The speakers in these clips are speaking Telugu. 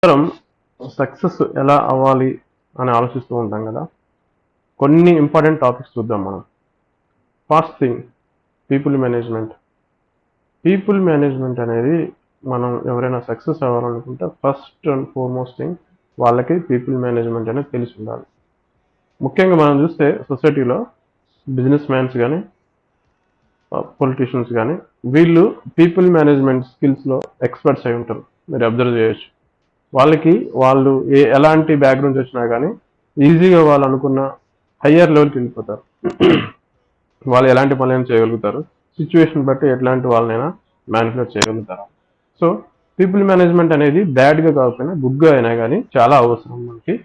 మనం సక్సెస్ ఎలా అవ్వాలి అని ఆలోచిస్తూ ఉంటాం కదా. కొన్ని ఇంపార్టెంట్ టాపిక్స్ చూద్దాం మనం. First thing, people management. People management అనేది మనం ఎవరైనా సక్సెస్ అవ్వాలనుకుంటే ఫస్ట్ అండ్ ఫార్మోస్ట్ థింగ్ వాళ్ళకి పీపుల్ మేనేజ్మెంట్ అనేది తెలిసి ఉండాలి. ముఖ్యంగా మనం చూస్తే సొసైటీలో బిజినెస్ మ్యాన్స్ కానీ పొలిటీషియన్స్ కానీ వీళ్ళు పీపుల్ మేనేజ్మెంట్ స్కిల్స్లో ఎక్స్పర్ట్స్ అయి ఉంటారు. మీరు అబ్జర్వ్ చేయొచ్చు. వాళ్ళకి వాళ్ళు ఎలాంటి బ్యాక్గ్రౌండ్స్ వచ్చినా కానీ ఈజీగా వాళ్ళు అనుకున్న హయ్యర్ లెవెల్కి వెళ్ళిపోతారు. వాళ్ళు ఎలాంటి పనులైనా చేయగలుగుతారు. సిచ్యువేషన్ బట్టి ఎట్లాంటి వాళ్ళనైనా మ్యానిపులేట్ చేయగలుగుతారు. సో పీపుల్ మేనేజ్మెంట్ అనేది బ్యాడ్గా కాకపోయినా గుడ్గా అయినా కానీ చాలా అవసరం మనకి.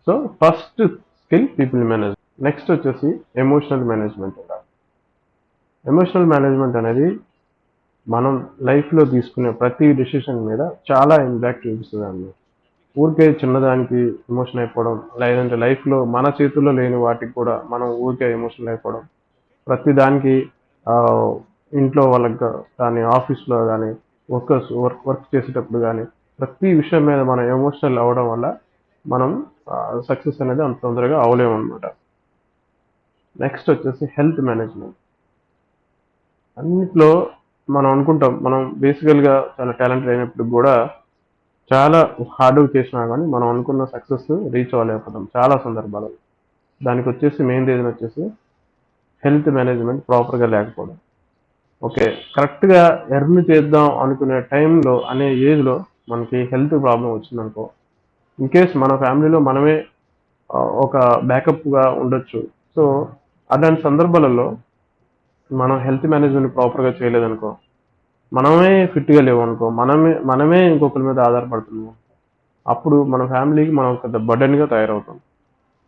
So first skill people management. Next వచ్చేసి ఎమోషనల్ మేనేజ్మెంట్. ఎమోషనల్ మేనేజ్మెంట్ అనేది మనం లైఫ్లో తీసుకునే ప్రతి డెసిషన్ మీద చాలా ఇంపాక్ట్ చూపిస్తుంది అన్నమాట. ఊరికే చిన్నదానికి ఎమోషన్ అయిపోవడం, లేదంటే లైఫ్లో మన చేతుల్లో లేని వాటికి కూడా మనం ఊరికే ఎమోషనల్ అయిపోవడం, ప్రతి దానికి ఇంట్లో వాళ్ళకి కానీ ఆఫీస్లో కానీ వర్క్ చేసేటప్పుడు కానీ ప్రతి విషయం మీద మనం ఎమోషనల్ అవ్వడం వల్ల మనం సక్సెస్ అనేది అంత తొందరగా అవలేము అనమాట. నెక్స్ట్ వచ్చేసి హెల్త్ మేనేజ్మెంట్. అన్నిట్లో మనం అనుకుంటాం మనం బేసికల్గా చాలా టాలెంటెడ్ అయినప్పుడు కూడా చాలా హార్డ్ వర్క్ చేసినా కానీ మనం అనుకున్న సక్సెస్ రీచ్ అవ్వలేకపోతాం చాలా సందర్భాలు. దానికి వచ్చేసి మెయిన్ రీజన్ వచ్చేసి హెల్త్ మేనేజ్మెంట్ ప్రాపర్గా లేకపోవడం. ఓకే, కరెక్ట్గా ఎర్న్ చేద్దాం అనుకునే టైంలో అనే ఏజ్లో మనకి హెల్త్ ప్రాబ్లం వచ్చిందనుకో, ఇన్ కేస్ మన ఫ్యామిలీలో మనమే ఒక బ్యాకప్గా ఉండొచ్చు. సో అలాంటి సందర్భాలలో మనం హెల్త్ మేనేజ్మెంట్ ప్రాపర్గా చేయలేదనుకో, మనమే ఫిట్గా లేవనుకో, మనమే ఇంకొకరి మీద ఆధారపడుతున్నాం, అప్పుడు మన ఫ్యామిలీకి మనం పెద్ద బర్డెన్గా తయారవుతాం.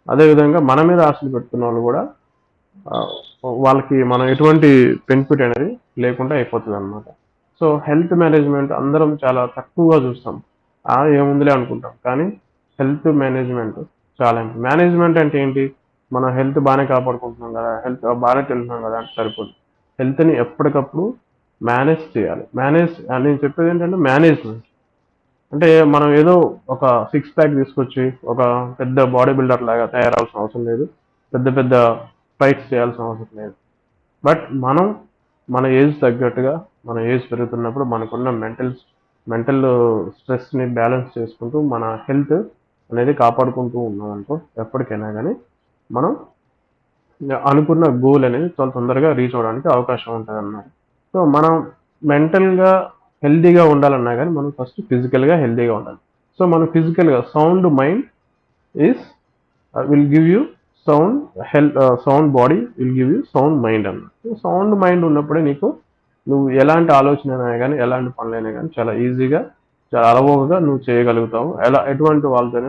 అదేవిధంగా మన మీద ఆశలు పెట్టుకున్న వాళ్ళు కూడా వాళ్ళకి మనం ఎటువంటి బెనిఫిట్ అనేది లేకుండా అయిపోతుంది అనమాట. సో హెల్త్ మేనేజ్మెంట్ అందరం చాలా తక్కువగా చూస్తాం, ఏముందిలే అనుకుంటాం. కానీ హెల్త్ మేనేజ్మెంట్ చాలా మేనేజ్మెంట్ అంటే ఏంటి, మన హెల్త్ బాగానే కాపాడుకుంటున్నాం కదా, హెల్త్ బాగానే తింటున్నాం కదా అంటే సరిపోదు. హెల్త్ని ఎప్పటికప్పుడు మేనేజ్ చేయాలి. నేను చెప్పేది ఏంటంటే మేనేజ్మెంట్ అంటే మనం ఏదో ఒక 6 ప్యాక్ తీసుకొచ్చి ఒక పెద్ద బాడీ బిల్డర్ లాగా తయారవలసిన అవసరం లేదు, పెద్ద పెద్ద ఫైట్స్ చేయాల్సిన అవసరం లేదు. బట్ మనం మన ఏజ్ తగ్గట్టుగా మన ఏజ్ పెరుగుతున్నప్పుడు మనకున్న మెంటల్ స్ట్రెస్ని బ్యాలెన్స్ చేసుకుంటూ మన హెల్త్ అనేది కాపాడుకుంటూ ఉన్నాం అనుకో, ఎప్పటికైనా కానీ మనం అనుకున్న గోల్ అనేది చాలా తొందరగా రీచ్ అవ్వడానికి అవకాశం ఉంటుంది అన్నమాట. సో మనం మెంటల్గా హెల్తీగా ఉండాలన్నా కానీ మనం ఫస్ట్ ఫిజికల్గా హెల్తీగా ఉండాలి. సో మనం ఫిజికల్గా sound mind is will give you sound body will give you sound mind అన్నమాట. సౌండ్ మైండ్ ఉన్నప్పుడే నువ్వు ఎలాంటి ఆలోచన అయినా కానీ ఎలాంటి పనులైనా కానీ చాలా ఈజీగా చాలా అలవోకగా నువ్వు చేయగలుగుతావు. ఎటువంటి వాళ్ళతోనే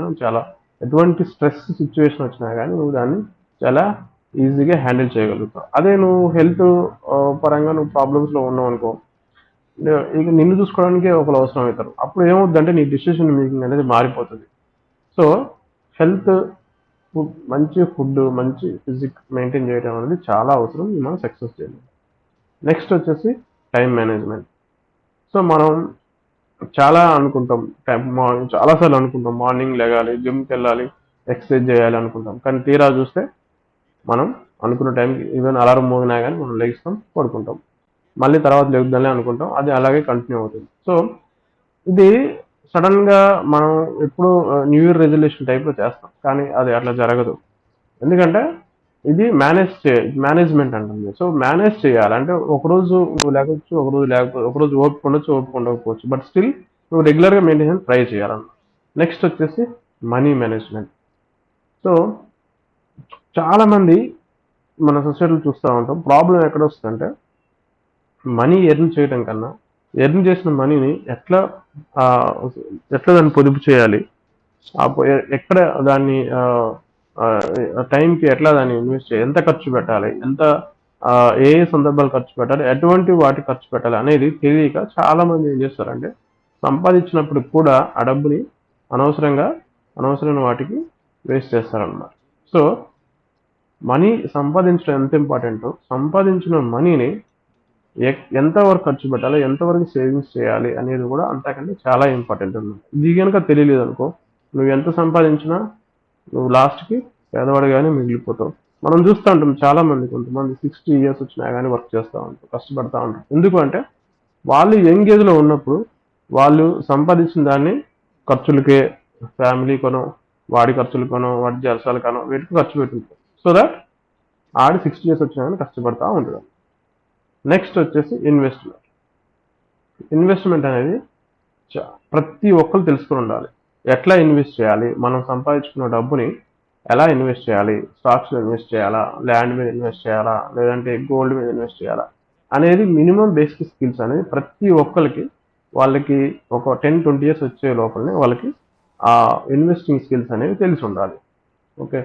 ఎటువంటి స్ట్రెస్ సిచ్యువేషన్ వచ్చినా కానీ నువ్వు దాన్ని చాలా ఈజీగా హ్యాండిల్ చేయగలుగుతావు. అదే నువ్వు హెల్త్ పరంగా నువ్వు ప్రాబ్లమ్స్లో ఉన్నావు అనుకో, ఇక నిన్ను చూసుకోవడానికి ఒకరు అవసరం అవుతారు. అప్పుడు ఏమవుతుందంటే నీ డిసిషన్ మేకింగ్ అనేది మారిపోతుంది. సో హెల్త్, మంచి ఫుడ్, మంచి ఫిజిక్ మెయింటైన్ చేయడం అనేది చాలా అవసరం మనం సక్సెస్ చేయాలి. నెక్స్ట్ వచ్చేసి టైం మేనేజ్మెంట్. సో మనం చాలాసార్లు అనుకుంటాం మార్నింగ్ లేగాలి, జిమ్కి వెళ్ళాలి, ఎక్సర్సైజ్ చేయాలి అనుకుంటాం. కానీ తీరా చూస్తే మనం అనుకున్న టైంకి ఈవెన్ అలారం మోగినా కానీ మనం లేస్తాం, పడుకుంటాం, మళ్ళీ తర్వాత లేద్దాంలే అనుకుంటాం, అది అలాగే కంటిన్యూ అవుతుంది. సో ఇది సడన్గా మనం ఎప్పుడు న్యూ ఇయర్ రెజల్యూషన్ టైప్లో చేస్తాం, కానీ అది అట్లా జరగదు. ఎందుకంటే ఇది మేనేజ్మెంట్ అంటుంది. సో మేనేజ్ చేయాలంటే ఒకరోజు నువ్వు లేకపోవచ్చు, ఒకరోజు ఓపిక ఉండొచ్చు, ఓపిక ఉండకపోవచ్చు, బట్ స్టిల్ నువ్వు రెగ్యులర్గా మెయింటైన్ ట్రై చేయాలన్న. నెక్స్ట్ వచ్చేసి మనీ మేనేజ్మెంట్. సో చాలామంది మన సొసైటీలో చూస్తూ ఉంటాం, ప్రాబ్లం ఎక్కడ వస్తుందంటే మనీ ఎర్న్ చేయడం కన్నా ఎర్న్ చేసిన మనీని ఎట్లా దాన్ని పొదుపు చేయాలి, ఎక్కడ దాన్ని టైంకి ఎట్లా దాన్ని ఇన్వెస్ట్ చేయాలి, ఎంత ఖర్చు పెట్టాలి, ఏ సందర్భాలు ఖర్చు పెట్టాలి, ఎటువంటి వాటి ఖర్చు పెట్టాలి అనేది తెలియక చాలా మంది ఏం చేస్తారంటే సంపాదించినప్పుడు కూడా ఆ డబ్బుని అనవసరమైన వాటికి వేస్ట్ చేస్తారన్నమాట. సో మనీ సంపాదించడం ఎంత ఇంపార్టెంటో సంపాదించిన మనీని ఎంతవరకు ఖర్చు పెట్టాలి, ఎంతవరకు సేవింగ్స్ చేయాలి అనేది కూడా అంతకంటే చాలా ఇంపార్టెంట్ అన్నమాట. ఇది కనుక తెలియలేదు అనుకో, నువ్వు ఎంత సంపాదించినా నువ్వు లాస్ట్కి పేదవాడిగానే మిగిలిపోతావు. మనం చూస్తూ ఉంటాం చాలా మంది, కొంతమంది 60 years వచ్చినా కానీ వర్క్ చేస్తూ ఉంటారు, కష్టపడతా ఉంటారు. ఎందుకు అంటే వాళ్ళు యంగ్ ఏజ్లో ఉన్నప్పుడు వాళ్ళు సంపాదించిన దాన్ని ఖర్చులకే, ఫ్యామిలీ కొనో, వాడి ఖర్చులు కొనో, వాడి జలసాలు కొనో, వీటికి ఖర్చు పెట్టుంటారు. సో దట్ ఆడి 60 years వచ్చినా కానీ కష్టపడతా ఉంటాడు. నెక్స్ట్ వచ్చేసి ఇన్వెస్ట్మెంట్. ఇన్వెస్ట్మెంట్ అనేది ప్రతి ఒక్కరు తెలుసుకుని ఉండాలి. ఎట్లా ఇన్వెస్ట్ చేయాలి, మనం సంపాదించుకున్న డబ్బుని ఎలా ఇన్వెస్ట్ చేయాలి, స్టాక్స్లో ఇన్వెస్ట్ చేయాలా, ల్యాండ్ మీద ఇన్వెస్ట్ చేయాలా, లేదంటే గోల్డ్ మీద ఇన్వెస్ట్ చేయాలా అనేది మినిమం బేసిక్ స్కిల్స్ అనేది ప్రతి ఒక్కరికి, వాళ్ళకి ఒక 10-20 years వచ్చే లోపలనే వాళ్ళకి ఆ ఇన్వెస్టింగ్ స్కిల్స్ అనేవి తెలిసి ఉండాలి. ఓకే,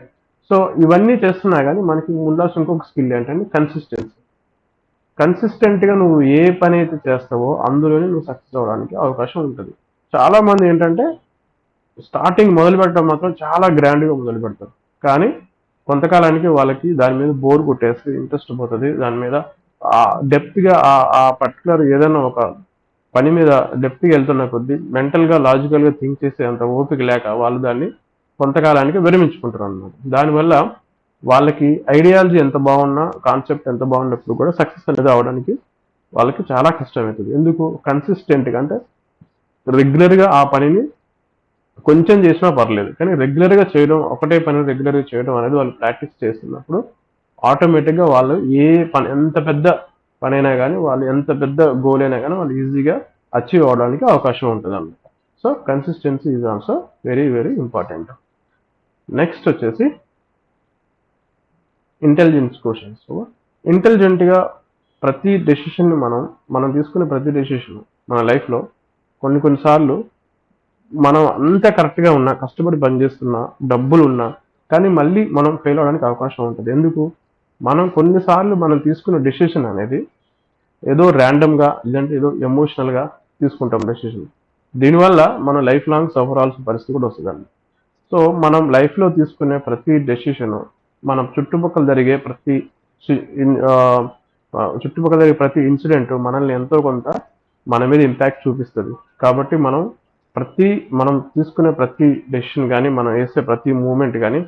సో ఇవన్నీ చేస్తున్నా కానీ మనకి ఉండాల్సిన ఇంకొక స్కిల్ ఏంటంటే కన్సిస్టెన్సీ. కన్సిస్టెంట్గా నువ్వు ఏ పని అయితే చేస్తావో అందులోనే నువ్వు సక్సెస్ అవ్వడానికి అవకాశం ఉంటుంది. చాలా మంది ఏంటంటే స్టార్టింగ్ మొదలు పెట్టడం మాత్రం చాలా గ్రాండ్గా మొదలు పెడతారు, కానీ కొంతకాలానికి వాళ్ళకి దాని మీద బోర్ కొట్టేసి ఇంట్రెస్ట్ పోతుంది. దాని మీద డెప్త్గా ఆ పర్టికులర్ ఏదైనా ఒక పని మీద డెప్త్గా వెళ్తున్న కొద్దీ మెంటల్గా లాజికల్గా థింక్ చేసే అంత ఓపిక లేక వాళ్ళు దాన్ని కొంతకాలానికి విరమించుకుంటారు అన్నమాట. దానివల్ల వాళ్ళకి ఐడియాలజీ ఎంత బాగున్నా, కాన్సెప్ట్ ఎంత బాగున్నప్పుడు కూడా సక్సెస్ అనేది అవడానికి వాళ్ళకి చాలా కష్టమవుతుంది. ఎందుకు? కన్సిస్టెంట్గా అంటే రెగ్యులర్గా ఆ పనిని కొంచెం చేసినా పర్లేదు, కానీ రెగ్యులర్గా చేయడం, ఒకటే పని రెగ్యులర్గా చేయడం అనేది వాళ్ళు ప్రాక్టీస్ చేస్తున్నప్పుడు ఆటోమేటిక్గా వాళ్ళు ఏ పని, ఎంత పెద్ద పని అయినా కానీ, వాళ్ళు ఎంత పెద్ద గోల్ అయినా కానీ వాళ్ళు ఈజీగా అచీవ్ అవడానికి అవకాశం ఉంటుంది అన్నమాట. So consistency is also very very important. Next వచ్చేసి ఇంటెలిజెన్స్ క్వశ్చన్స్. ఇంటెలిజెంట్గా ప్రతి డెసిషన్ని మనం తీసుకునే ప్రతి డెసిషన్ మన లైఫ్లో కొన్నిసార్లు మనం అంత కరెక్ట్గా ఉన్నా, కష్టపడి పనిచేస్తున్నా, డబ్బులు ఉన్నా కానీ మళ్ళీ మనం ఫెయిల్ అవడానికి అవకాశం ఉంటుంది. ఎందుకు? మనం కొన్నిసార్లు మనం తీసుకున్న డెసిషన్ అనేది ఏదో ర్యాండమ్గా, లేదంటే ఏదో ఎమోషనల్గా తీసుకుంటాం డెసిషన్. దీనివల్ల మనం లైఫ్ లాంగ్ సఫర్ అవ్వాల్సిన పరిస్థితి కూడా వస్తుందండి. సో మనం లైఫ్లో తీసుకునే ప్రతి డెసిషన్, మనం చుట్టుపక్కల జరిగే ప్రతి ఇన్సిడెంట్ మనల్ని ఎంతో కొంత మన మీద ఇంపాక్ట్ చూపిస్తుంది. కాబట్టి మనం తీసుకునే ప్రతి డెసిషన్ కానీ, మనం వేసే ప్రతి మూమెంట్ కానీ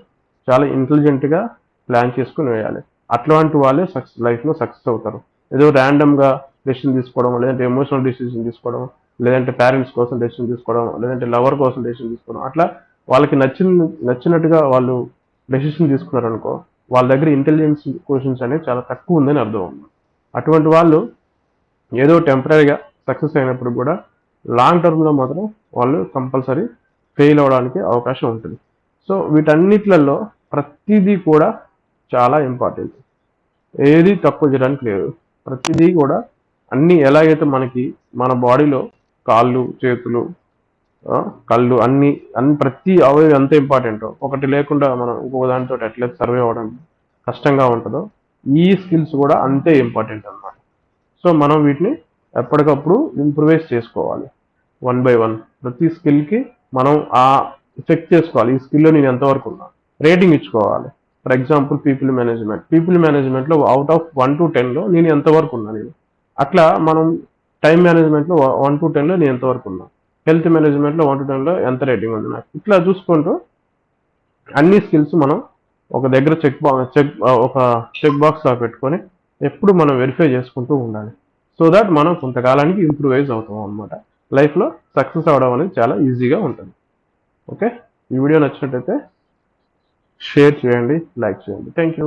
చాలా ఇంటెలిజెంట్గా ప్లాన్ చేసుకుని వేయాలి. అట్లాంటి వాళ్ళే లైఫ్లో సక్సెస్ అవుతారు. ఏదో ర్యాండమ్గా డెసిషన్ తీసుకోవడం, లేదంటే ఎమోషనల్ డెసిషన్ తీసుకోవడం, లేదంటే పేరెంట్స్ కోసం డెసిషన్ తీసుకోవడం, లేదంటే లవర్ కోసం డెసిషన్ తీసుకోవడం, అట్లా వాళ్ళకి నచ్చినట్టుగా వాళ్ళు డెసిషన్ తీసుకున్నారనుకో, వాళ్ళ దగ్గర ఇంటెలిజెన్స్ క్వశ్చన్స్ అనేది చాలా తక్కువ ఉందని అర్థం. అటువంటి వాళ్ళు ఏదో టెంపరీగా సక్సెస్ అయినప్పుడు కూడా లాంగ్ టర్మ్లో మాత్రం వాళ్ళు కంపల్సరీ ఫెయిల్ అవడానికి అవకాశం ఉంటుంది. సో వీటన్నిట్లలో ప్రతిదీ కూడా చాలా ఇంపార్టెంట్, ఏది తక్కువ చేయడానికి లేదు. ప్రతిదీ కూడా అన్నీ ఎలాగైతే మనకి మన బాడీలో కాళ్ళు, చేతులు, కళ్ళు అన్ని ప్రతి అవయవం ఎంత ఇంపార్టెంటో, ఒకటి లేకుండా మనం ఇంకొక దానితో ఎట్లయితే సర్వే అవ్వడం కష్టంగా ఉంటుందో, ఈ స్కిల్స్ కూడా అంతే ఇంపార్టెంట్ అన్నమాట. సో మనం వీటిని ఎప్పటికప్పుడు ఇంప్రూవైజ్ చేసుకోవాలి, 1 by 1. ప్రతి స్కిల్కి మనం చెక్ చేసుకోవాలి, ఈ స్కిల్లో నేను ఎంతవరకు ఉన్నా, రేటింగ్ ఇచ్చుకోవాలి. ఫర్ ఎగ్జాంపుల్ పీపుల్ మేనేజ్మెంట్లో అవుట్ ఆఫ్ 1 to 10లో నేను ఎంతవరకు ఉన్నా, అట్లా మనం టైం మేనేజ్మెంట్లో 1 to 10లో నేను ఎంతవరకు ఉన్నా, హెల్త్ మేనేజ్మెంట్లో 1 to 10లో ఎంత రేటింగ్ ఉంది నాకు, ఇట్లా చూసుకుంటూ అన్ని స్కిల్స్ మనం ఒక దగ్గర ఒక చెక్ బాక్స్లో పెట్టుకొని ఎప్పుడు మనం వెరిఫై చేసుకుంటూ ఉండాలి. సో దట్ మనం కొంతకాలానికి ఇంప్రూవైజ్ అవుతాం అనమాట. లైఫ్లో సక్సెస్ అవ్వడం అనేది చాలా ఈజీగా ఉంటుంది. ఓకే, ఈ వీడియో నచ్చినట్టయితే షేర్ చేయండి, లైక్ చేయండి. Thank you.